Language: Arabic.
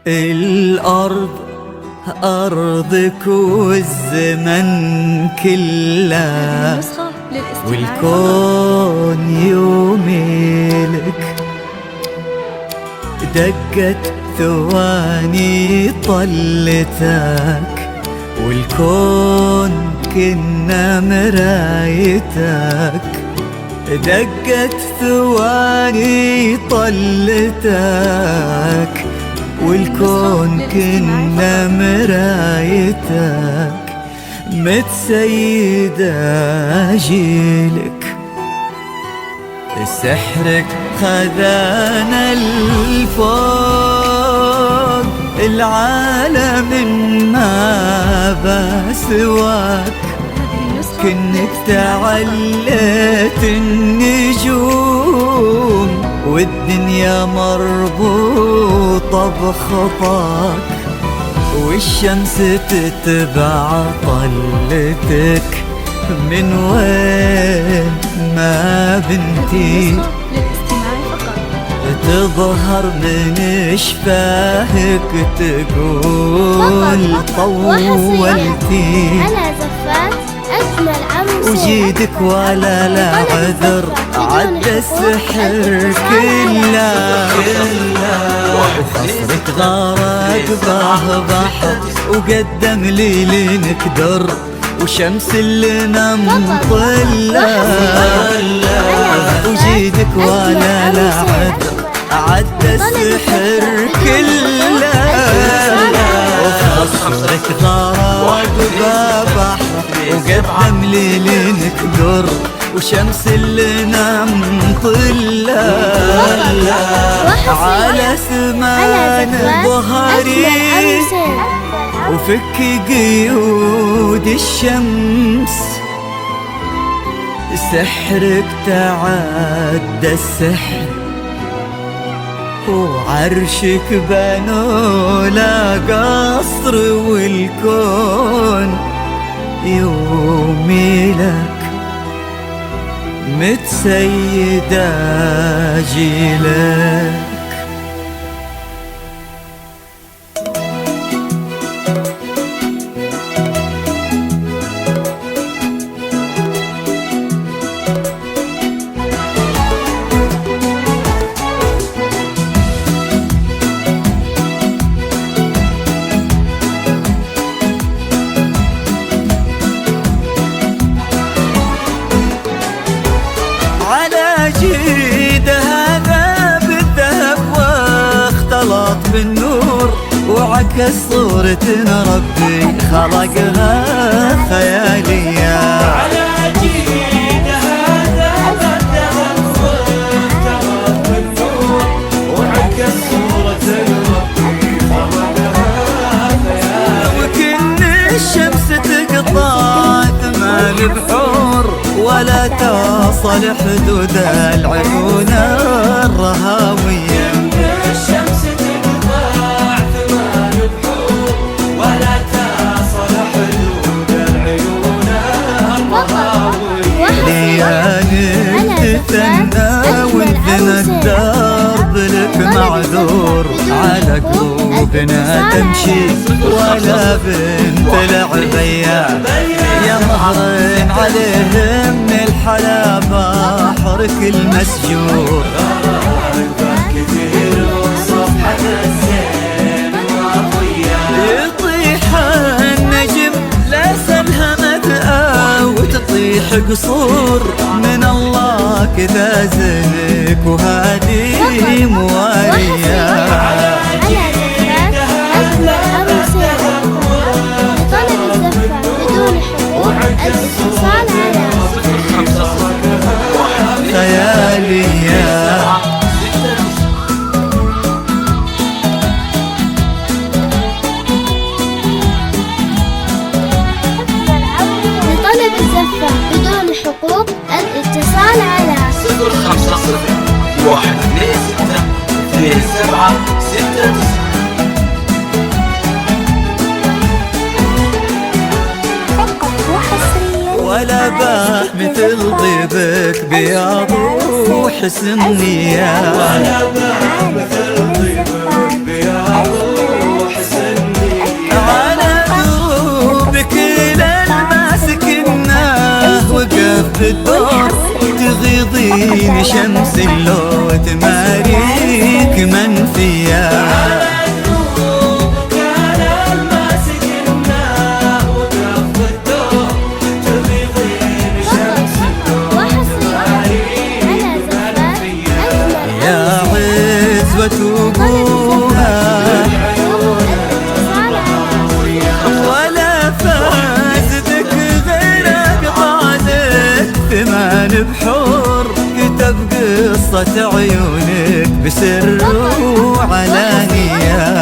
الأرض أرضك والزمن كله، والكون يوميلك. دقت ثواني طلتك، والكون كنا مرايتك. دقت ثواني طلتك، والكون كنا مرايتك. متسيدة جيلك، سحرك خذانا الفوق. العالم ما بسواك، كنك تعلت النجوم، والدنيا مربوطة بخطاك. والشمس تتبع طلتك، من وين ما بنتي تظهر من شفاهك تقول طولتي. وجيدك ولا لا عذر، عدى السحر كله. وخصرك غارق باه بحر، وقدم ليل نكدر، وشمس لنا مطلة. وجيدك ولا لا عذر، عدى السحر كله. وخصرك غارق باه بحر، وقدم ليل نكدر، وشمس لنا مطلة. على سمان ظهري وفك قيود الشمس. سحرك تعدى السحر، وعرشك بنوا لا قصر، والكون يومي لك. متسيدة جيلك. جيدها بالذهب واختلط بالنور، وعكس صورة ربي خلقها خيالية. على جيدها بالذهب واختلط بالنور، وعكس صورة ربي خلقها خيالية. وكن الشمس تقطع ثمان بحور، ولا تصل حدود العيون الرهاوية. الشمس تقطع ثمان بحور، ولا تصل حدود العيون الرهاوية. ليالي تثنى وانثنى الدرب لك معذور، على قلوبنا تمشي ولا بنت العبية. يا مهرين عليهم من الحلا بحرك المسجور. كثير وصفحة الزين واضية، يطيح النجم لا سلهمت أو تطيح قصور، من الله كذا زنك وهادي موالية. خيالية. لطلب الزفة بدون حقوق الاتصال على 050-126-2769. ولا باه مثل ضيبك بياض وحسن نية. ولا باه مثل ضيبك بياض شمس لو تماريك منفية. وتوبوها ولا فاز بك غيرك طالك ثمان بحور كتب قصة عيونك بسر وعلانية.